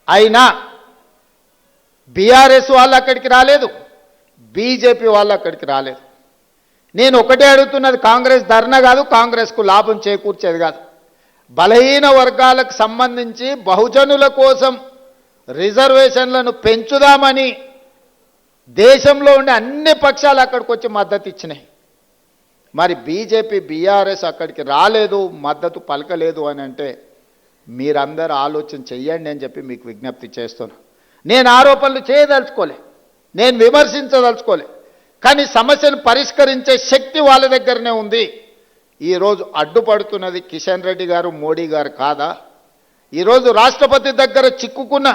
అయినా బీఆర్ఎస్ వాళ్ళు అక్కడికి రాలేదు, బీజేపీ వాళ్ళు అక్కడికి రాలేదు. నేను ఒకటే అడుగుతున్నది, కాంగ్రెస్ ధర్నా కాదు, కాంగ్రెస్కు లాభం చేకూర్చేది కాదు. బలహీన వర్గాలకు సంబంధించి బహుజనుల కోసం రిజర్వేషన్లను పెంచుదామని దేశంలో ఉండే అన్ని పక్షాలు అక్కడికి వచ్చి మద్దతు ఇచ్చినాయి. మరి బీజేపీ బీఆర్ఎస్ అక్కడికి రాలేదు, మద్దతు పలకలేదు అని అంటే మీరందరూ ఆలోచన చెయ్యండి అని చెప్పి మీకు విజ్ఞప్తి చేస్తున్నా. నేను ఆరోపణలు చేయదలుచుకోలే, నేను విమర్శించదలుచుకోలే, కానీ సమస్యను పరిష్కరించే శక్తి వాళ్ళ దగ్గరనే ఉంది. ఈరోజు అడ్డుపడుతున్నది కిషన్ రెడ్డి గారు, మోడీ గారు కాదా? ఈరోజు రాష్ట్రపతి దగ్గర చిక్కుకున్న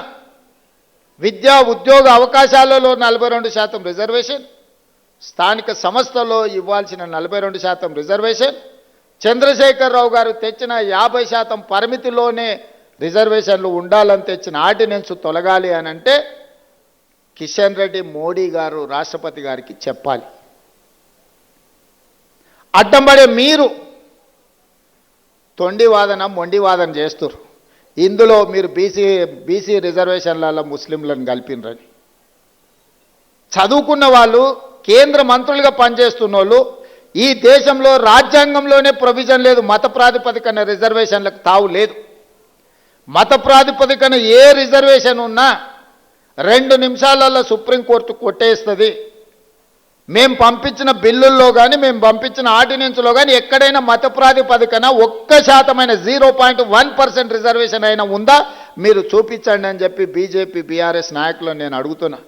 విద్యా ఉద్యోగ అవకాశాలలో 42% రిజర్వేషన్, స్థానిక సంస్థలో ఇవ్వాల్సిన 42% రిజర్వేషన్, చంద్రశేఖరరావు గారు తెచ్చిన 50% పరిమితిలోనే రిజర్వేషన్లు ఉండాలని తెచ్చిన ఆర్డినెన్స్ తొలగాలి అని అంటే కిషన్ రెడ్డి, మోడీ గారు రాష్ట్రపతి గారికి చెప్పాలి. అడ్డంపడే మీరు తొండి వాదన, మొండి వాదన చేస్తారు. ఇందులో మీరు బీసీ రిజర్వేషన్లలో ముస్లింలను కలిపినరని. చదువుకున్న వాళ్ళు, కేంద్ర మంత్రులుగా పనిచేస్తున్న వాళ్ళు, ఈ దేశంలో రాజ్యాంగంలోనే ప్రొవిజన్ లేదు, మత ప్రాతిపదికన రిజర్వేషన్లకు తావు లేదు. మత ప్రాతిపదికన ఏ రిజర్వేషన్ ఉన్నా 2 నిమిషాలలో సుప్రీంకోర్టు కొట్టేస్తుంది. మేము పంపించిన బిల్లుల్లో కానీ, మేము పంపించిన ఆర్డినెన్స్లో కానీ ఎక్కడైనా మత ప్రాతిపదికన 1% 0.1% రిజర్వేషన్ అయినా ఉందా మీరు చూపించండి అని చెప్పి బీజేపీ బీఆర్ఎస్ నాయకులను నేను అడుగుతున్నా.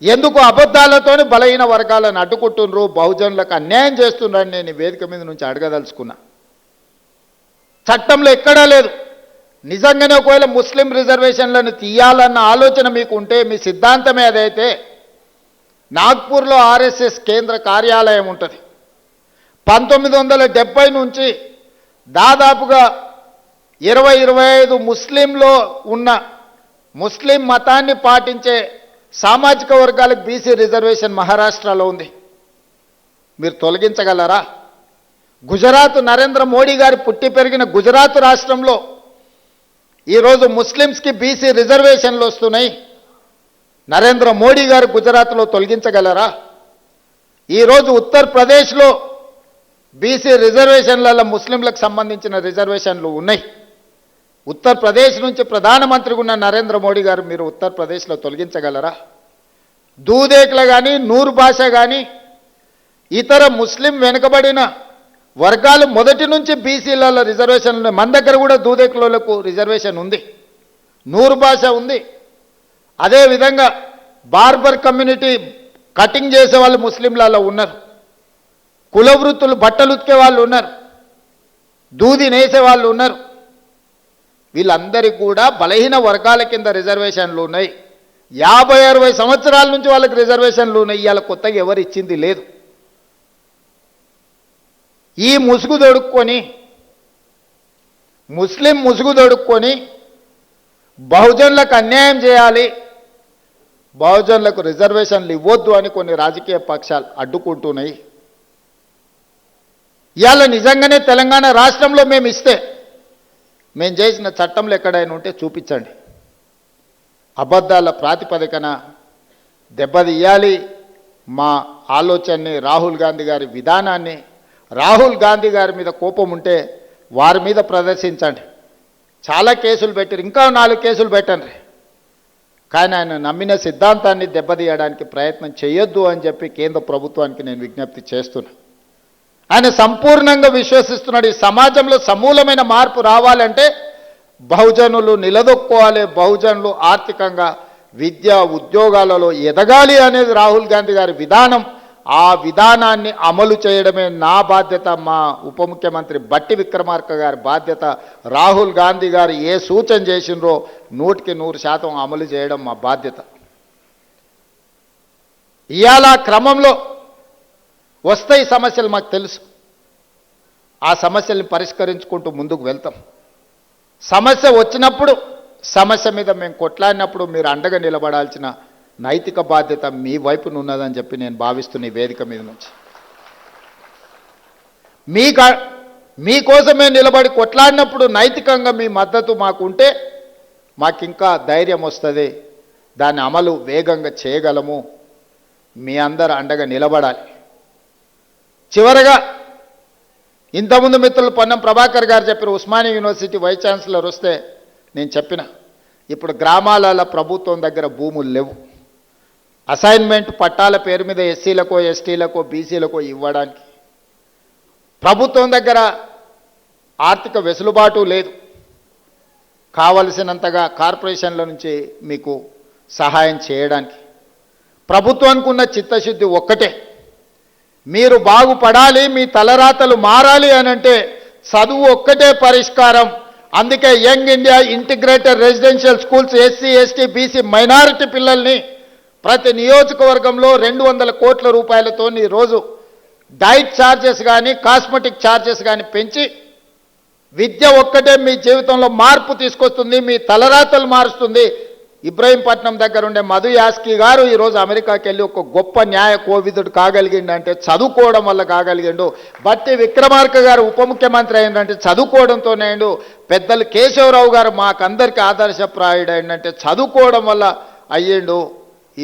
ఎందుకు అబద్ధాలతోని బలహీన వర్గాలను అడ్డుకుంటున్నారు, బహుజనులకు అన్యాయం చేస్తున్నారని నేను వేదిక మీద నుంచి అడగదలుచుకున్నా. చట్టంలో ఎక్కడా లేదు. నిజంగానే ఒకవేళ ముస్లిం రిజర్వేషన్లను తీయాలన్న ఆలోచన మీకు ఉంటే, మీ సిద్ధాంతమే అదైతే, నాగ్పూర్లో ఆర్ఎస్ఎస్ కేంద్ర కార్యాలయం ఉంటుంది. 1970 నుంచి దాదాపుగా 20-25 ముస్లింలో ఉన్న ముస్లిం మతాన్ని పాటించే సామాజిక వర్గాలకు బీసీ రిజర్వేషన్ మహారాష్ట్రలో ఉంది. మీరు తొలగించగలరా? గుజరాత్, నరేంద్ర మోడీ గారు పుట్టి పెరిగిన గుజరాత్ రాష్ట్రంలో ఈరోజు ముస్లిమ్స్కి బీసీ రిజర్వేషన్లు వస్తున్నాయి. నరేంద్ర మోడీ గారు గుజరాత్లో తొలగించగలరా? ఈరోజు ఉత్తరప్రదేశ్లో బీసీ రిజర్వేషన్లలో ముస్లింలకు సంబంధించిన రిజర్వేషన్లు ఉన్నాయి. ఉత్తరప్రదేశ్ నుంచి ప్రధానమంత్రిగా ఉన్న నరేంద్ర మోడీ గారు మీరు ఉత్తరప్రదేశ్లో తొలగించగలరా? దూదేకుల కానీ, నూరు భాష కానీ, ఇతర ముస్లిం వెనుకబడిన వర్గాలు మొదటి నుంచి బీసీలలో రిజర్వేషన్ ఉన్నాయి. మన దగ్గర కూడా దూదేకులకు రిజర్వేషన్ ఉంది, నూరు భాష ఉంది. అదేవిధంగా బార్బర్ కమ్యూనిటీ, కటింగ్ చేసే వాళ్ళు ముస్లింలలో ఉన్నారు, కుల వృత్తులు, బట్టలు ఉతికే వాళ్ళు ఉన్నారు, దూది నేసే వాళ్ళు ఉన్నారు. వీళ్ళందరికీ కూడా బలహీన వర్గాల కింద రిజర్వేషన్లు ఉన్నాయి. 50-60 సంవత్సరాల నుంచి వాళ్ళకి రిజర్వేషన్లు ఉన్నాయి. ఇవాళ కొత్తగా ఎవరు ఇచ్చింది లేదు. ఈ ముసుగు దొడుక్కొని, ముస్లిం ముసుగు దొడుక్కొని బహుజనులకు అన్యాయం చేయాలి, బహుజనులకు రిజర్వేషన్లు ఇవ్వద్దు అని కొన్ని రాజకీయ పక్షాలు అడ్డుకుంటున్నాయి. ఇవాళ నిజంగానే తెలంగాణ రాష్ట్రంలో మేము ఇస్తే, మేము చేసిన చట్టంలో ఎక్కడైనా ఉంటే చూపించండి. అబద్ధాల ప్రాతిపదికన దెబ్బతీయాలి మా ఆలోచనని, రాహుల్ గాంధీ గారి విధానాన్ని. రాహుల్ గాంధీ గారి మీద కోపం ఉంటే వారి మీద ప్రదర్శించండి. చాలా కేసులు పెట్టారు, ఇంకా 4 కేసులు పెట్టండి. కానీ ఆయన నమ్మిన సిద్ధాంతాన్ని దెబ్బతీయడానికి ప్రయత్నం చేయొద్దు అని చెప్పి కేంద్ర ప్రభుత్వానికి నేను విజ్ఞప్తి చేస్తున్నా. ఆయన సంపూర్ణంగా విశ్వసిస్తున్నాడు, ఈ సమాజంలో సమూలమైన మార్పు రావాలంటే బహుజనులు నిలదొక్కోవాలి, బహుజనులు ఆర్థికంగా, విద్య, ఉద్యోగాలలో ఎదగాలి అనేది రాహుల్ గాంధీ గారి విధానం. ఆ విధానాన్ని అమలు చేయడమే నా బాధ్యత, మా ఉప ముఖ్యమంత్రి బట్టి విక్రమార్క గారి బాధ్యత. రాహుల్ గాంధీ గారు ఏ సూచన చేసినరో 100% అమలు చేయడం మా బాధ్యత. ఇవాళ క్రమంలో వస్తాయి సమస్యలు, మాకు తెలుసు. ఆ సమస్యల్ని పరిష్కరించుకుంటూ ముందుకు వెళ్తాం. సమస్య వచ్చినప్పుడు, సమస్య మీద మేము కొట్లాడినప్పుడు మీరు అండగా నిలబడాల్సిన నైతిక బాధ్యత మీ వైపున ఉన్నదని చెప్పి నేను భావిస్తున్న ఈ వేదిక మీద నుంచి. మీకోసమే నిలబడి కొట్లాడినప్పుడు నైతికంగా మీ మద్దతు మాకు ఉంటే మాకింకా ధైర్యం వస్తుంది, దాని అమలు వేగంగా చేయగలము. మీ అందరు అండగా నిలబడాలి. చివరగా ఇంతకుముందు మిత్రులు పొన్నం ప్రభాకర్ గారు చెప్పారు, ఉస్మానియా యూనివర్సిటీ వైస్ ఛాన్సలర్ వస్తే నేను చెప్పిన, ఇప్పుడు గ్రామాలలో ప్రభుత్వం దగ్గర భూములు లేవు. అసైన్మెంట్ పట్టాల పేరు మీద ఎస్సీలకో ఎస్టీలకో బీసీలకో ఇవ్వడానికి ప్రభుత్వం దగ్గర ఆర్థిక వెసులుబాటు లేదు. కావలసినంతగా కార్పొరేషన్ల నుంచి మీకు సహాయం చేయడానికి ప్రభుత్వానికి ఉన్న చిత్తశుద్ధి ఒక్కటే, మీరు బాగుపడాలి, మీ తలరాతలు మారాలి అనంటే చదువు ఒక్కటే పరిష్కారం. అందుకే young India integrated residential schools SC ST BC minority పిల్లల్ని ప్రతి నియోజకవర్గంలో 200 కోట్ల రూపాయలతో ఈరోజు డైట్ ఛార్జెస్ కానీ కాస్మెటిక్ ఛార్జెస్ కానీ పెంచి విద్య ఒక్కటే మీ జీవితంలో మార్పు తీసుకొస్తుంది, మీ తలరాతలు మారుస్తుంది. ఇబ్రహీంపట్నం దగ్గర ఉండే మధు యాస్కి గారు ఈరోజు అమెరికాకి వెళ్ళి ఒక గొప్ప న్యాయ కోవిదుడు కాగలిగిండు అంటే చదువుకోవడం వల్ల కాగలిగిండు. బట్టి విక్రమార్క గారు ఉప ముఖ్యమంత్రి అయిందంటే చదువుకోవడంతోనే అయిండు. పెద్దలు కేశవరావు గారు మాకందరికీ ఆదర్శప్రాయుడు అయిందంటే చదువుకోవడం వల్ల అయ్యిండు.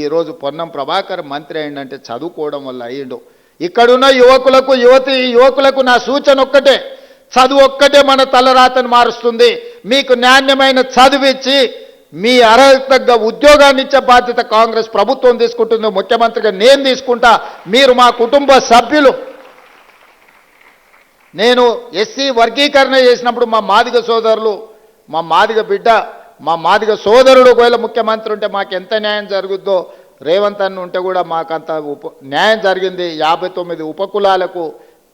ఈరోజు పొన్నం ప్రభాకర్ మంత్రి అయిందంటే చదువుకోవడం వల్ల అయ్యిండు. ఇక్కడున్న యువకులకు నా సూచన ఒక్కటే, చదువు ఒక్కటే మన తలరాతను మారుస్తుంది. మీకు నాణ్యమైన చదువిచ్చి మీ అర్హత తగ్గ ఉద్యోగాన్ని ఇచ్చే బాధ్యత కాంగ్రెస్ ప్రభుత్వం తీసుకుంటుంది. ముఖ్యమంత్రిగా నేను తీసుకుంటా. మీరు మా కుటుంబ సభ్యులు. నేను ఎస్సీ వర్గీకరణ చేసినప్పుడు మా మాదిగ సోదరులు, మా మాదిగ బిడ్డ, మా మాదిగ సోదరుడు ఒకవేళ ముఖ్యమంత్రి ఉంటే మాకు ఎంత న్యాయం జరుగుద్దో, రేవంత్ అన్న ఉంటే కూడా మాకంత న్యాయం జరిగింది. 59 ఉపకులాలకు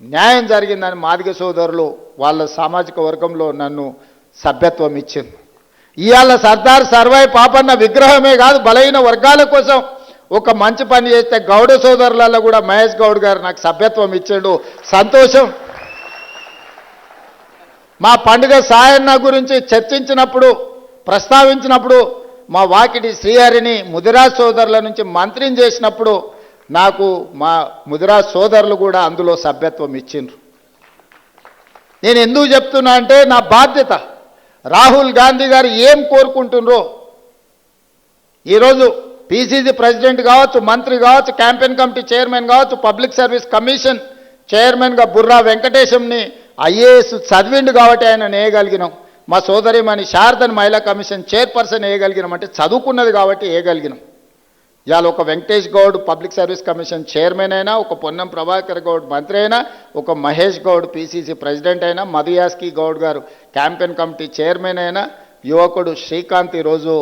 న్యాయం జరిగిందని మాదిగ సోదరులు వాళ్ళ సామాజిక వర్గంలో నన్ను సభ్యత్వం ఇచ్చింది. ఇవాళ సర్దార్ సర్వాయి పాపన్న విగ్రహమే కాదు, బలహీన వర్గాల కోసం ఒక మంచి పని చేస్తే గౌడ సోదరులలో కూడా మహేష్ గౌడ్ గారు నాకు సభ్యత్వం ఇచ్చాడు. సంతోషం. మా పండుగ సాయన్న గురించి చర్చించినప్పుడు, ప్రస్తావించినప్పుడు మా వాకిటి శ్రీహరిని ముదిరాజ్ సోదరుల నుంచి మంత్రిని చేసినప్పుడు నాకు మా ముదిరాజ్ సోదరులు కూడా అందులో సభ్యత్వం ఇచ్చిండ్రు. నేను ఎందుకు చెప్తున్నా అంటే నా బాధ్యత. రాహుల్ గాంధీ గారు ఏం కోరుకుంటున్నారో, ఈరోజు పీసీసీ ప్రెసిడెంట్ కావచ్చు, మంత్రి కావచ్చు, క్యాంపెయిన్ కమిటీ చైర్మన్ కావచ్చు, పబ్లిక్ సర్వీస్ కమిషన్ చైర్మన్గా బుర్రా వెంకటేశంని ఐఏఎస్ చదివిండు కాబట్టి ఆయన వేయగలిగినాం. మా సోదరిమణి శారదన్ మహిళా కమిషన్ చైర్పర్సన్ వేయగలిగినాం అంటే చదువుకున్నది కాబట్టి వేయగలిగినాం. ఇవాళ ఒక Venkatesh Goud public service commission chairman అయినా, ఒక పొన్నం ప్రభాకర్ గౌడ్ మంత్రి అయినా, ఒక మహేష్ గౌడ్ పీసీసీ ప్రెసిడెంట్ అయినా, మధు యాస్కి గౌడ్ గారు క్యాంపెయిన్ కమిటీ చైర్మన్ అయినా, యువకుడు శ్రీకాంత్ ఈరోజు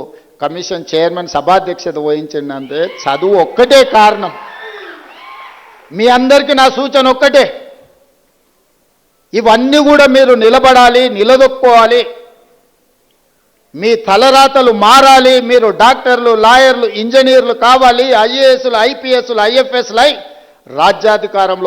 కమిషన్ చైర్మన్ సభాధ్యక్షత వహించిందంటే చదువు ఒక్కటే కారణం. మీ అందరికీ నా సూచన ఒక్కటే, ఇవన్నీ కూడా మీరు నిలబడాలి, నిలదొక్కోవాలి. మీ తలరాతలు మారాలి. మీరు డాక్టర్లు, లాయర్లు, ఇంజనీర్లు కావాలి. ఐఏఎస్లు, ఐపీఎస్లు, ఐఎఫ్ఎస్లు అయి రాజ్యాధికారంలో